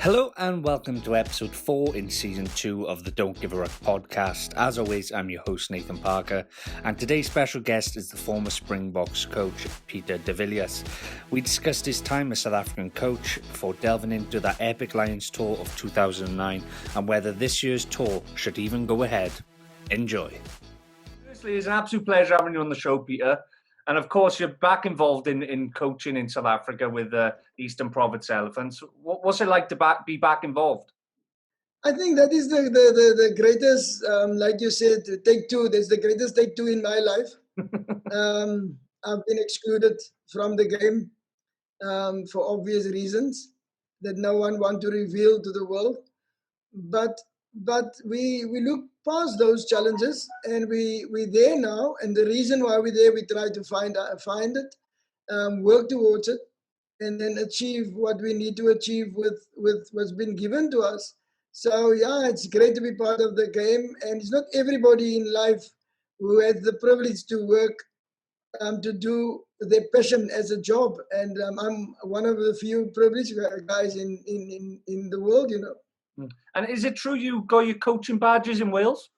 Hello and welcome to episode 4 in season 2 of the Don't Give a Ruck podcast. As always, I'm your host Nathan Parker, and today's special guest is the former Springboks coach Peter de Villiers. We discussed his time as South African coach before delving into that epic Lions tour of 2009 and whether this year's tour should even go ahead. Enjoy. Firstly, it's an absolute pleasure having you on the show, Peter. And of course, you're back involved in coaching in South Africa with the Eastern Province Elephants. What's it like to be back involved? I think that is the greatest, like you said, take two. That's the greatest take two in my life. I've been excluded from the game for obvious reasons that no one want to reveal to the world. But we look past those challenges and we're there now. And the reason why we're there, we try to find it, work towards it, and then achieve what we need to achieve with what's been given to us. So yeah, it's great to be part of the game, and it's not everybody in life who has the privilege to work, to do their passion as a job. And I'm one of the few privileged guys in the world, you know. And is it true you got your coaching badges in Wales?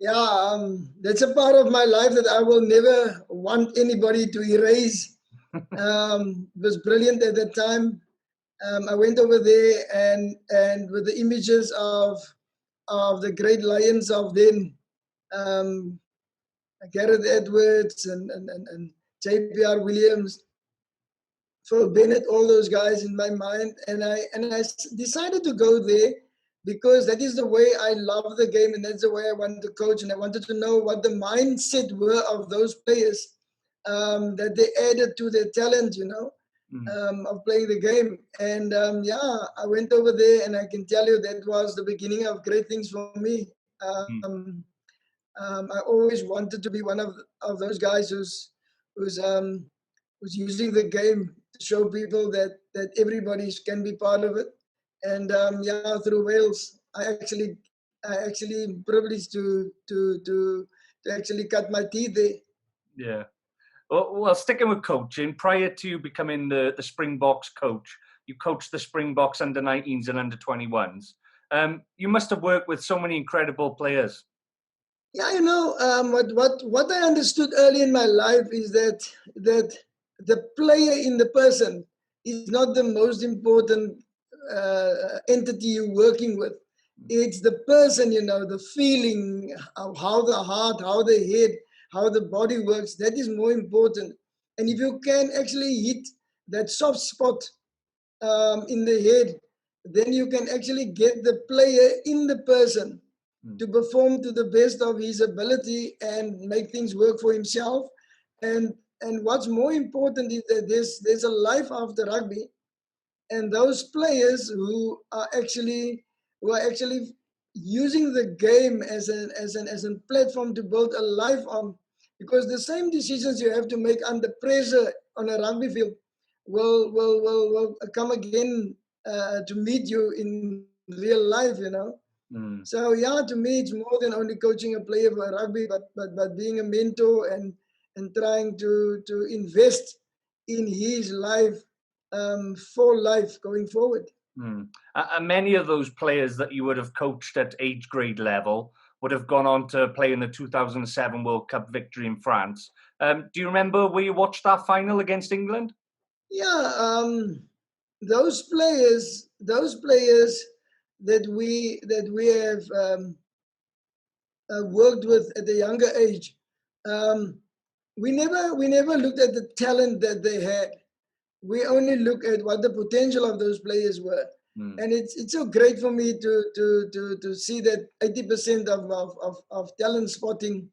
Yeah, that's a part of my life that I will never want anybody to erase. It was brilliant at that time. I went over there and with the images of the great Lions of then, Gareth Edwards and JPR Williams, Phil Bennett, all those guys in my mind, and I decided to go there because that is the way I love the game and that's the way I wanted to coach, and I wanted to know what the mindset were of those players that they added to their talent, you know. Of playing the game. And I went over there, and I can tell you that was the beginning of great things for me. I always wanted to be one of those guys who's using the game to show people that everybody can be part of it. And through Wales, I actually privileged to actually cut my teeth there. Yeah. Well, sticking with coaching, prior to becoming the Springboks coach, you coached the Springboks under-19s and under-21s. You must have worked with so many incredible players. Yeah, you know, what I understood early in my life is that the player in the person is not the most important entity you're working with. It's the person, you know, the feeling of how the heart, how the head, how the body works. That is more important. And if you can actually hit that soft spot in the head, then you can actually get the player in the person to perform to the best of his ability and make things work for himself. And what's more important is that there's a life after rugby, and those players who are actually using the game as a platform to build a life on, because the same decisions you have to make under pressure on a rugby field will come again to meet you in real life, you know. So yeah, to me it's more than only coaching a player for rugby, but being a mentor and trying to invest in his life, for life going forward. And many of those players that you would have coached at age grade level would have gone on to play in the 2007 World Cup victory in France. Do you remember where you watched that final against England? Yeah, those players that we have worked with at a younger age, we never looked at the talent that they had. We only look at what the potential of those players were. And it's so great for me to see that 80% of talent spotting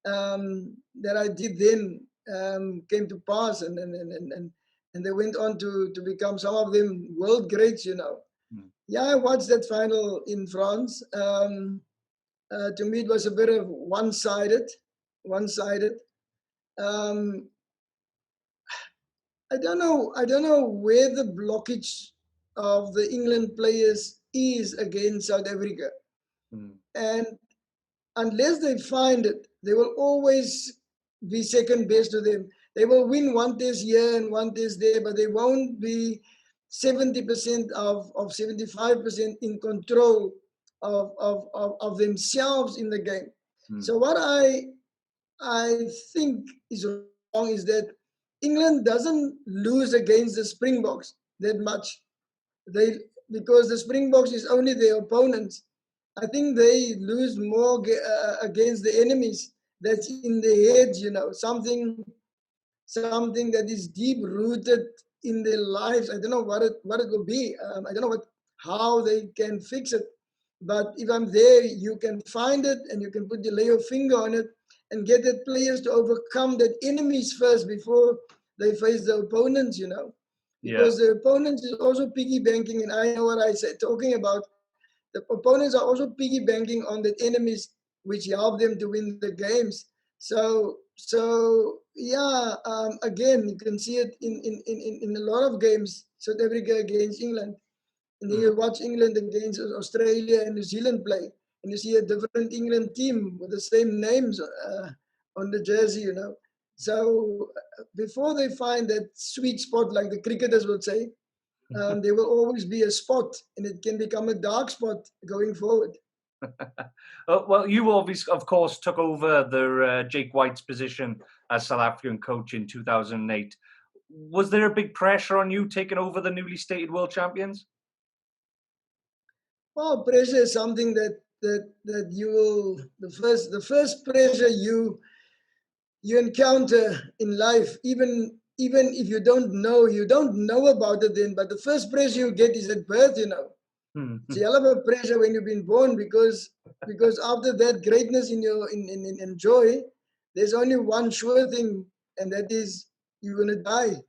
that I did then came to pass, and they went on to become, some of them, world greats, you know. Yeah, I watched that final in France. To me, it was a bit of one-sided. I don't know where the blockage of the England players is against South Africa. And unless they find it, they will always be second best to them. They will win one test here and one test there, but they won't be 70% of 75% in control of themselves in the game. So what I think is wrong is that England doesn't lose against the Springboks that much. They because the Springboks is only their opponents. I think they lose more against the enemies that's in their heads. Something that is deep rooted in their lives. I don't know what it will be. I don't know how they can fix it. But if I'm there, you can find it and you can lay your finger on it and get the players to overcome that enemies first before they face the opponents. Because the opponents is also piggy banking, and I know what I said talking about. The opponents are also piggy banking on the enemies, which help them to win the games. So yeah, again, you can see it in a lot of games. South Africa against England, and then you watch England against Australia and New Zealand play, and you see a different England team with the same names on the jersey. So before they find that sweet spot, like the cricketers would say, there will always be a spot, and it can become a dark spot going forward. Well, you obviously, of course, took over the Jake White's position as South African coach in 2008. Was there a big pressure on you taking over the newly stated world champions? Well, pressure is something that you will the first pressure you encounter in life, even if you don't know about it then, but the first pressure you get is at birth. It's a hell of a pressure when you've been born, because after that greatness in joy, there's only one sure thing, and that is you're gonna die.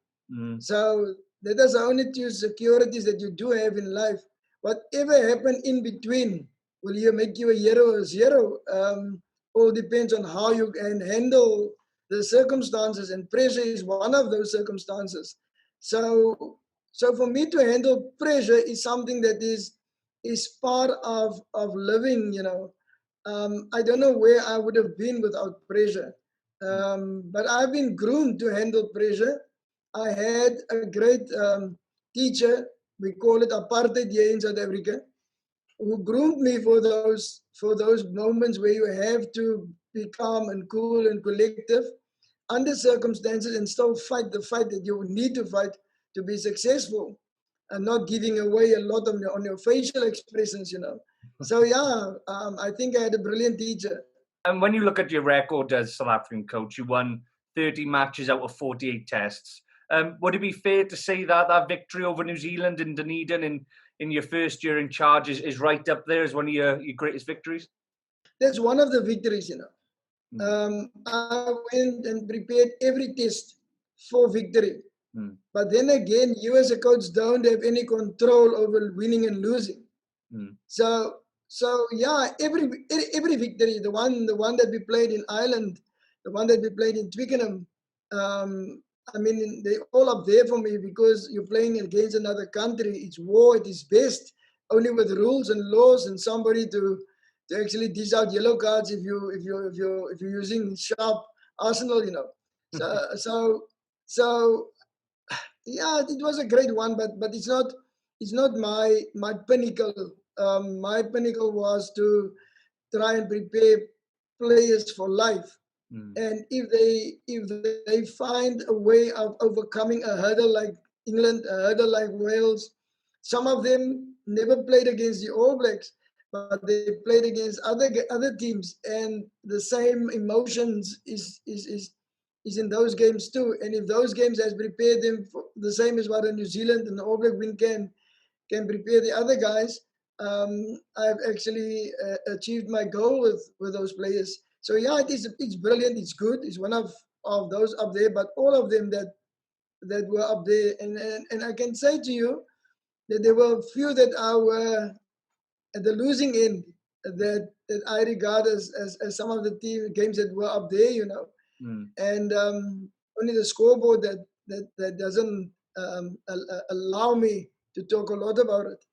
So that is the only two securities that you do have in life. Whatever happened in between, will you make you a hero or zero? All depends on how you can handle the circumstances, and pressure is one of those circumstances. So for me to handle pressure is something that is part of living. I don't know where I would have been without pressure, but I've been groomed to handle pressure. I had a great teacher, we call it apartheid here in South Africa, who groomed me for those moments where you have to be calm and cool and collective under circumstances and still fight the fight that you need to fight to be successful, and not giving away a lot on your facial expressions. So yeah, I think I had a brilliant teacher. And when you look at your record as South African coach, you won 30 matches out of 48 tests. Would it be fair to say that that victory over New Zealand in Dunedin in your first year in charge is right up there as one of your greatest victories? That's one of the victories. I went and prepared every test for victory. But then again, you as a coach don't have any control over winning and losing. So yeah, every victory, the one that we played in Ireland, the one that we played in Twickenham, I mean, they all up there for me, because you're playing against another country. It's war at its best, only with rules and laws and somebody to actually dish out yellow cards if you're using sharp arsenal. So yeah, it was a great one, but it's not my pinnacle. My pinnacle was to try and prepare players for life. And if they find a way of overcoming a hurdle like England, a hurdle like Wales, some of them never played against the All Blacks, but they played against other teams, and the same emotions is in those games too. And if those games has prepared them for the same as what a New Zealand and the All Black win can prepare the other guys, I've actually achieved my goal with those players. So yeah, it's brilliant, it's good, it's one of those up there, but all of them that were up there, and I can say to you that there were a few that were at the losing end, that I regard as some of the games that were up there, and only the scoreboard that doesn't allow me to talk a lot about it.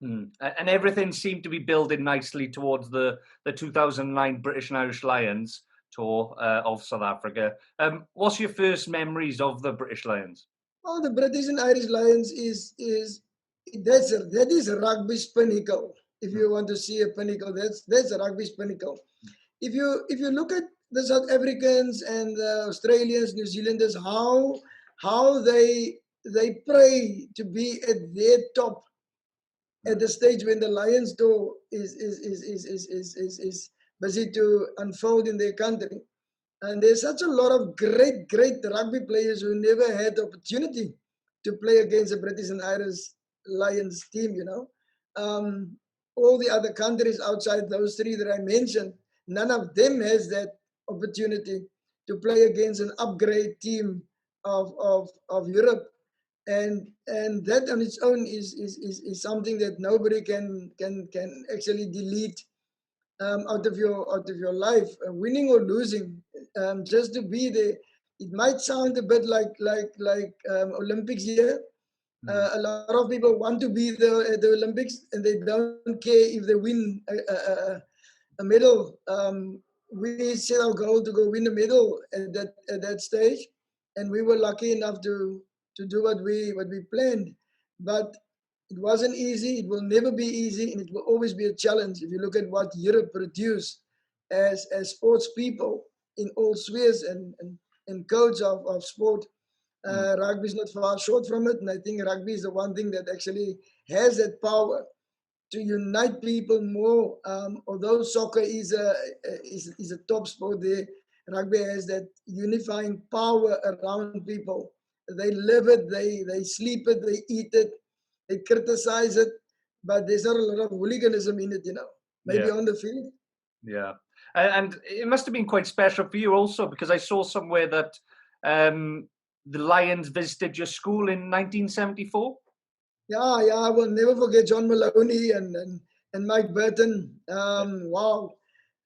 And everything seemed to be building nicely towards the 2009 British and Irish Lions tour of South Africa. What's your first memories of the British Lions? Well, the British and Irish Lions is that is rugby's pinnacle. If you want to see a pinnacle, that's a rugby's pinnacle. If you look at the South Africans and the Australians, New Zealanders, how they pray to be at their top at the stage when the lion's door is busy to unfold in their country. And there's such a lot of great rugby players who never had the opportunity to play against the British and Irish Lions team, you know. All the other countries outside those three that I mentioned, none of them has that opportunity to play against an upgrade team of Europe. And that on its own is something that nobody can actually delete out of your life, winning or losing, just to be there. It might sound a bit like Olympics here. A lot of people want to be there at the Olympics, and they don't care if they win a medal. We set our goal to go win a medal at that stage, and we were lucky enough to do what we planned. But it wasn't easy. It will never be easy, and it will always be a challenge. If you look at what Europe produced as sports people in all spheres and codes of sport, rugby is not far short from it. And I think rugby is the one thing that actually has that power to unite people more. Although soccer is a top sport there, rugby has that unifying power around people. They live it, they sleep it, they eat it, they criticize it, but there's not a lot of hooliganism in it, you know. Maybe on the field. Yeah, and it must have been quite special for you also, because I saw somewhere that the Lions visited your school in 1974. Yeah, I will never forget John Maloney and Mike Burton. Wow,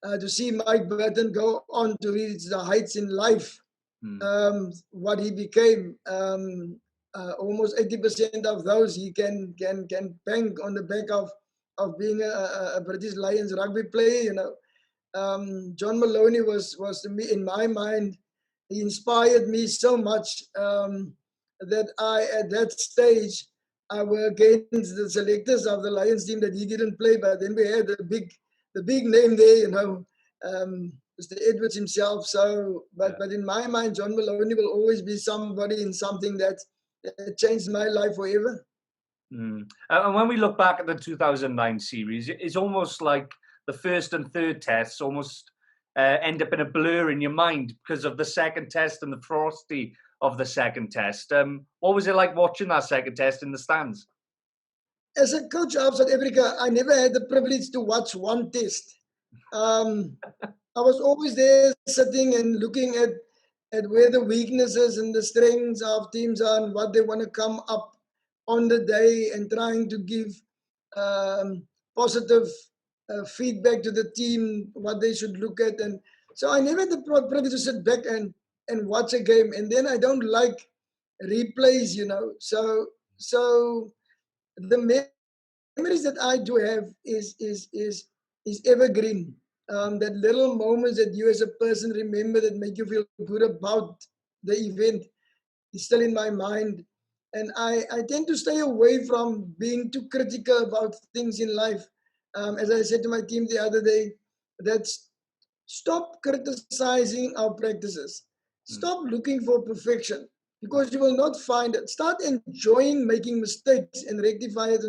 to see Mike Burton go on to reach the heights in life, what he became. Almost 80% of those he can bank on the back of being a British Lions rugby player. You know, John Maloney was to me, in my mind, he inspired me so much that I, at that stage, I were against the selectors of the Lions team that he didn't play, but then we had the big name there, you know, Mr. Edwards himself. So, but in my mind, John Maloney will always be somebody in something that changed my life forever. And when we look back at the 2009 series, it's almost like the first and third tests almost end up in a blur in your mind because of the second test and the ferocity of the second test. What was it like watching that second test in the stands? As a coach of South Africa, I never had the privilege to watch one test. I was always there sitting and looking at where the weaknesses and the strengths of teams are and what they want to come up on the day, and trying to give positive feedback to the team, what they should look at. And so I never had the privilege to sit back and watch a game. And then I don't like replays, you know. So the memories that I do have is evergreen. That little moments that you as a person remember that make you feel good about the event is still in my mind. And I tend to stay away from being too critical about things in life. As I said to my team the other day, that's stop criticizing our practices. Stop looking for perfection, because you will not find it. Start enjoying making mistakes and rectify it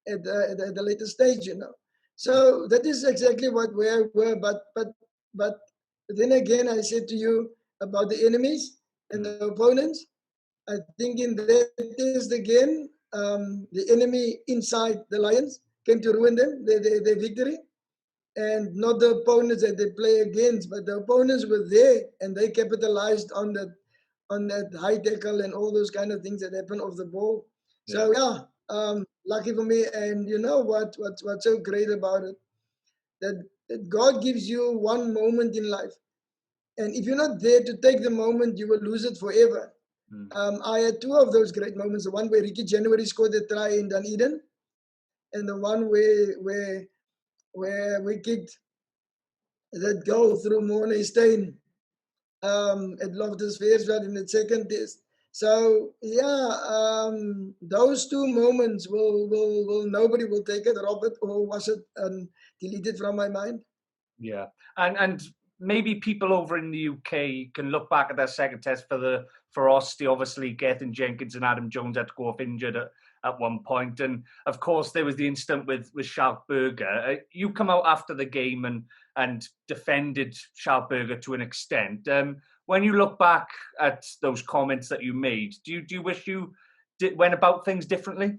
at the later stage, you know. So that is exactly where we were. But then again, I said to you about the enemies and the opponents. I think in that test again, the enemy inside the Lions came to ruin them, their victory, and not the opponents that they play against, but the opponents were there and they capitalized on that high tackle and all those kind of things that happen off the ball. So lucky for me. And you know what's so great about it, that God gives you one moment in life, and if you're not there to take the moment, you will lose it forever. I had two of those great moments: the one where Ricky January scored the try in Dunedin, and the one where we kicked that goal through Mornay Steyn at Loftus Versfeld in the second test. So yeah, those two moments will nobody will take it. Robert, or was it deleted from my mind? Yeah, and maybe people over in the UK can look back at that second test for the ferocity. Obviously, Gethin Jenkins and Adam Jones had to go off injured at one point, and of course there was the incident with Schalkberger. You come out after the game and defended Schalkberger to an extent. When you look back at those comments that you made, do you wish you went about things differently?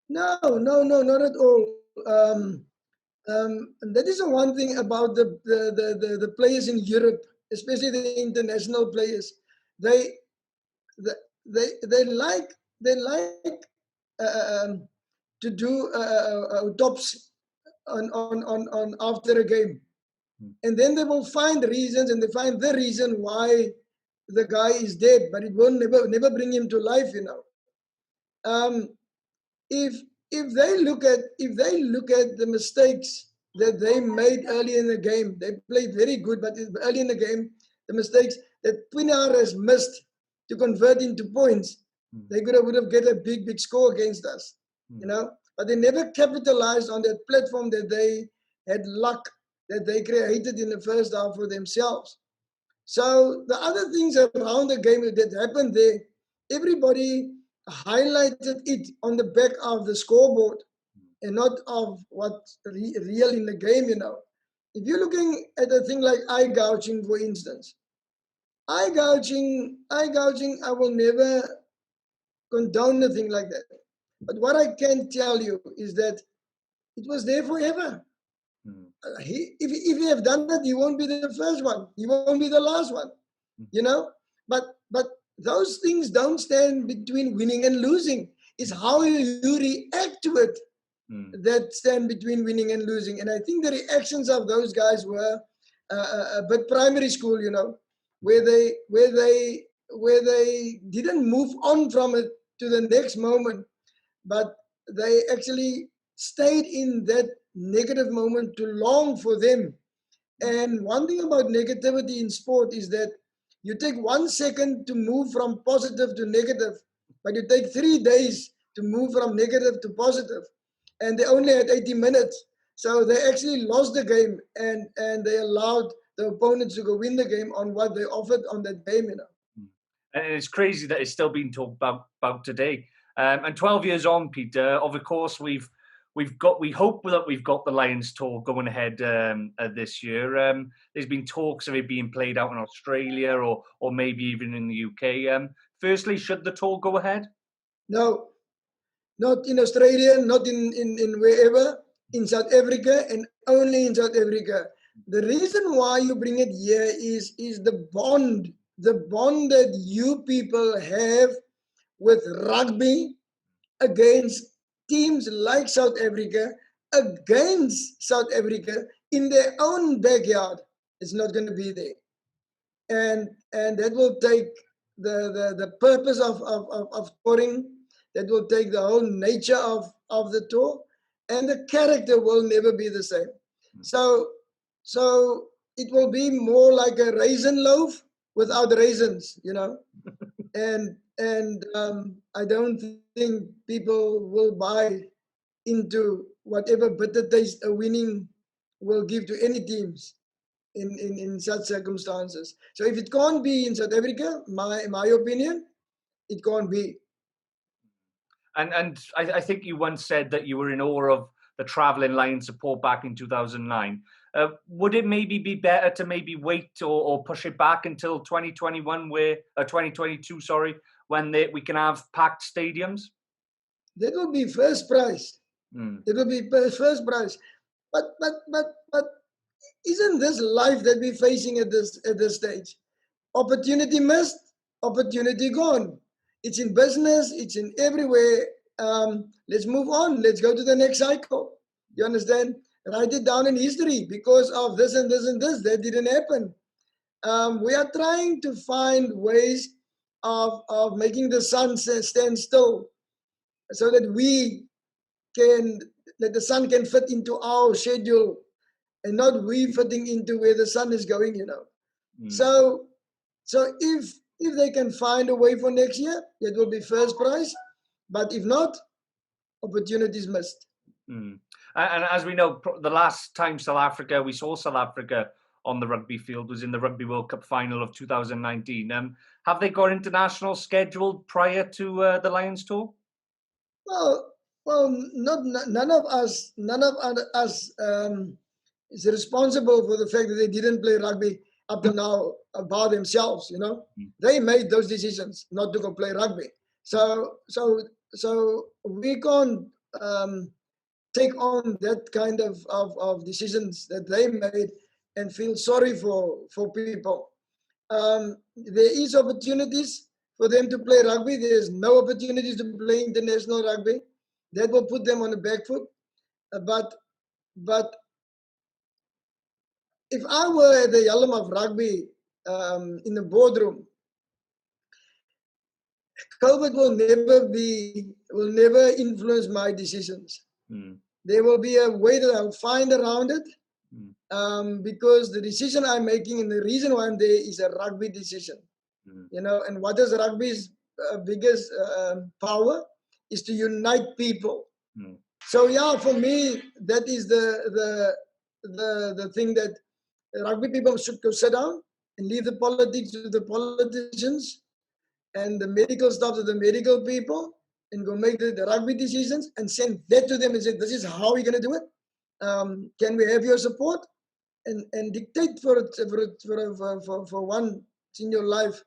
No, not at all. That is the one thing about the players in Europe, especially the international players. They they like to do tops on after a game, and then they will find reasons, and they find the reason why the guy is dead, but it will never bring him to life. Um, if if they look at the mistakes that they made early in the game, they played very good, but early in the game, the mistakes that Pienaar has missed to convert into points, they would have get a big score against us, But they never capitalized on that platform that they had luck that they created in the first half for themselves. So the other things around the game that happened there, everybody highlighted it on the back of the scoreboard and not of what's real in the game, If you're looking at a thing like eye gouging, for instance, eye gouging, I will never condone a thing like that. But what I can tell you is that it was there forever. If you have done that, you won't be the first one. You won't be the last one. But those things don't stand between winning and losing. It's how you react to it that stand between winning and losing. And I think the reactions of those guys were a bit primary school, where they didn't move on from it to the next moment, but they actually stayed in that negative moment too long for them. And one thing about negativity in sport is that you take 1 second to move from positive to negative, but you take 3 days to move from negative to positive. And they only had 80 minutes. So they actually lost the game, and they allowed the opponents to go win the game on what they offered on that game, And it's crazy that it's still being talked about today. And 12 years on, Peter, of course, we hope that we've got the Lions tour going ahead this year. There's been talks of it being played out in Australia or maybe even in the UK. Firstly, should the tour go ahead? No, not in Australia, not in wherever, in South Africa, and only in South Africa. The reason why you bring it here is the bond that you people have with rugby against teams like South Africa, against South Africa in their own backyard. It's not going to be there. And that will take the purpose of touring, that will take the whole nature of the tour, and the character will never be the same. So it will be more like a raisin loaf without raisins, and I don't think people will buy into whatever bitter taste a winning will give to any teams in such circumstances. So if it can't be in South Africa, my opinion, it can't be. And I think you once said that you were in awe of the travelling Lions support back in 2009. Would it maybe be better to maybe wait or push it back until 2021, 2022, when we can have packed stadiums? That will be first prize. That will be first prize. But isn't this life that we're facing at this stage? Opportunity missed, opportunity gone. It's in business, it's in everywhere. Let's move on. Let's go to the next cycle. You understand? Write it down in history because of this and this and this. That didn't happen. We are trying to find ways of making the sun stand still so that the sun can fit into our schedule and not we fitting into where the sun is going, So if If they can find a way for next year, that will be first prize. But if not, opportunities missed. Mm. And as we know, the last time we saw South Africa on the rugby field was in the Rugby World Cup final of 2019. Have they got international scheduled prior to the Lions tour? Well, none of us is responsible for the fact that they didn't play rugby up to now by themselves. They made those decisions not to go play rugby. So we can't take on that kind of decisions that they made and feel sorry for people. There is opportunities for them to play rugby. There's no opportunities to play international rugby. That will put them on the back foot. But if I were at the helm of rugby in the boardroom, COVID will never influence my decisions. There will be a way that I'll find around it, because the decision I'm making and the reason why I'm there is a rugby decision. And what is rugby's biggest power is to unite people. So yeah, for me, that is the thing that rugby people should go sit down and leave the politics to the politicians and the medical staff to the medical people, and go make the rugby decisions and send that to them and say, this is how we're going to do it. Can we have your support? And dictate for once in your life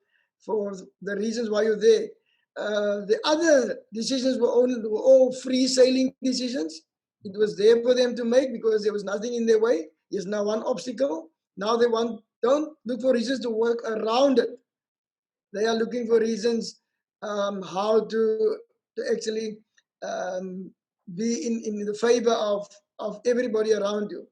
for the reasons why you're there. The other decisions were all free sailing decisions. It was there for them to make because there was nothing in their way. There's now one obstacle. Now don't look for reasons to work around it. They are looking for reasons how to actually be in the favor of everybody around you.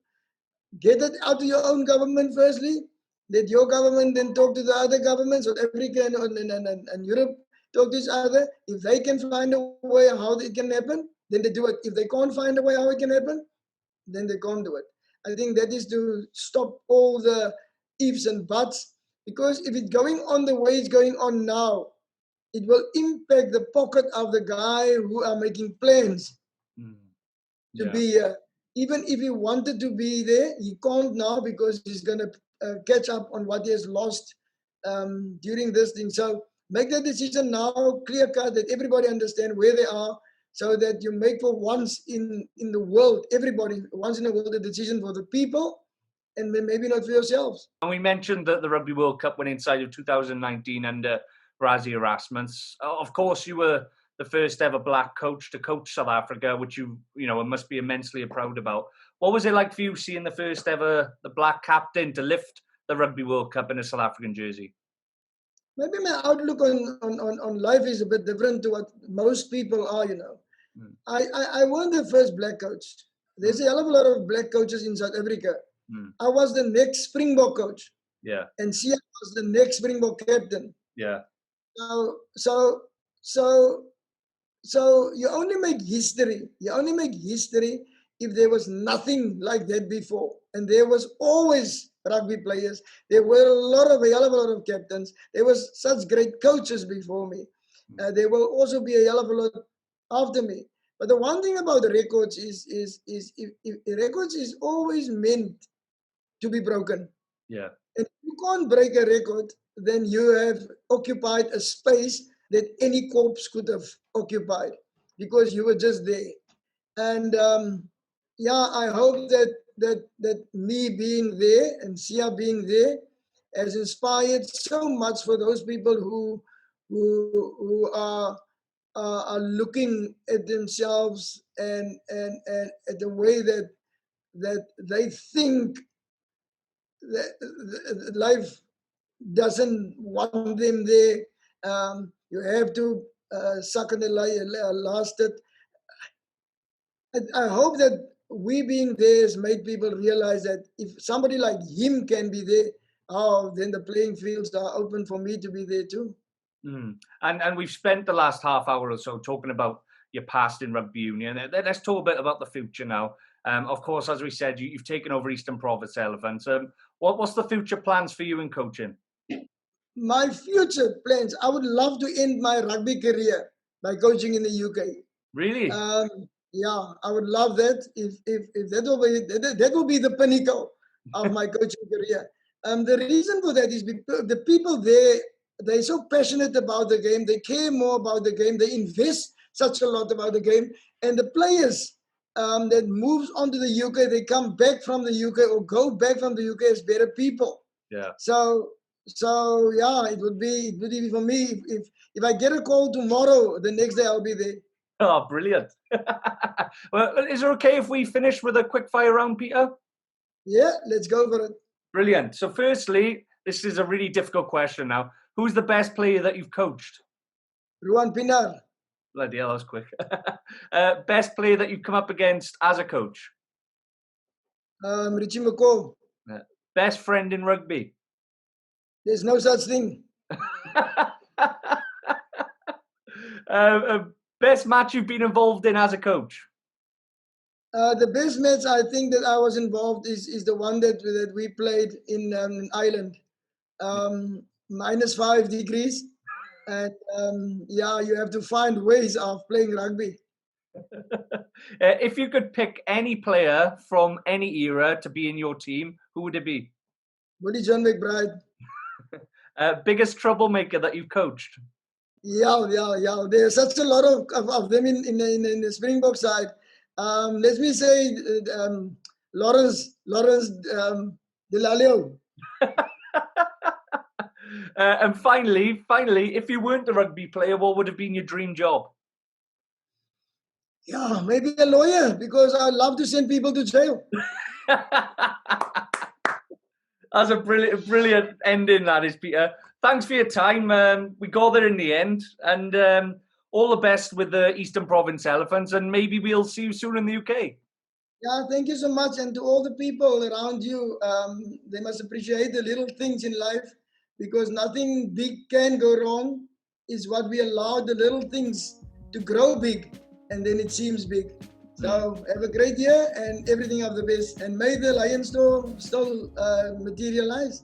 Get it out to your own government firstly. Let your government then talk to the other governments, South Africa and Europe, talk to each other. If they can find a way how it can happen, then they do it. If they can't find a way how it can happen, then they can't do it. I think that is to stop all the ifs and buts, because if it's going on the way it's going on now, it will impact the pocket of the guy who are making plans to be here. Even if he wanted to be there, he can't now because he's going to catch up on what he has lost during this thing. So make that decision now, clear cut, that everybody understand where they are, so that you make for once in the world, everybody, once in the world, a decision for the people and maybe not for yourselves. And we mentioned that the Rugby World Cup went inside of 2019 under Rassie Erasmus. Of course, you were the first ever black coach to coach South Africa, which you must be immensely proud about. What was it like for you seeing the first ever the black captain to lift the Rugby World Cup in a South African jersey? Maybe my outlook on life is a bit different to what most people are, I wasn't the first black coach. There's a hell of a lot of black coaches in South Africa. I was the next Springbok coach. Yeah. And Sia was the next Springbok captain. Yeah. So you only make history. You only make history if there was nothing like that before. And there was always rugby players. There were a hell of a lot of captains. There was such great coaches before me. There will also be a hell of a lot after me. But the one thing about the records is if records is always meant to be broken. Yeah. And if you can't break a record, then you have occupied a space that any corpse could have occupied because you were just there. And I hope that me being there and Sia being there has inspired so much for those people who are looking at themselves and at the way that they think that life doesn't want them there. You have to suck on the last. I hope that we being there has made people realize that if somebody like him can be there, then the playing fields are open for me to be there too. And we've spent the last half hour or so talking about your past in rugby union. Let's talk a bit about the future now. Of course, as we said, you've taken over Eastern Province Elephants. What's the future plans for you in coaching? my future plans, I would love to end my rugby career by coaching in the UK. Really? Yeah, I would love that. If that will be the pinnacle of my coaching career. The reason for that is the people there, they're so passionate about the game. They care more about the game. They invest such a lot about the game. And the players that moves on to the UK, they come back from the UK or go back from the UK as better people. Yeah. So yeah, it would be for me if I get a call tomorrow, the next day I'll be there. Oh, brilliant. Well, is it okay if we finish with a quick fire round, Peter? Yeah, let's go for it. Brilliant. So firstly, this is a really difficult question now. Who's the best player that you've coached? Ruan Pinar. Bloody hell, that was quick. Best player that you've come up against as a coach? Richie McCaw. Best friend in rugby? There's no such thing. Best match you've been involved in as a coach? The best match I think that I was involved is the one that we played in Ireland. -5 degrees. And yeah, you have to find ways of playing rugby. If you could pick any player from any era to be in your team, who would it be? Woody John McBride. Biggest troublemaker that you've coached? Yeah. There's such a lot of them in the Springboks side. Let me say Lawrence Delalio. And finally, if you weren't a rugby player, what would have been your dream job? Yeah, maybe a lawyer, because I love to send people to jail. That's a brilliant ending, that is, Peter. Thanks for your time. We got there in the end, and all the best with the Eastern Province Elephants, and maybe we'll see you soon in the UK. Yeah, thank you so much. And to all the people around you, they must appreciate the little things in life, because nothing big can go wrong. Is what we allow the little things to grow big, and then it seems big. So have a great year and everything of the best. And may the Lion Store still materialize.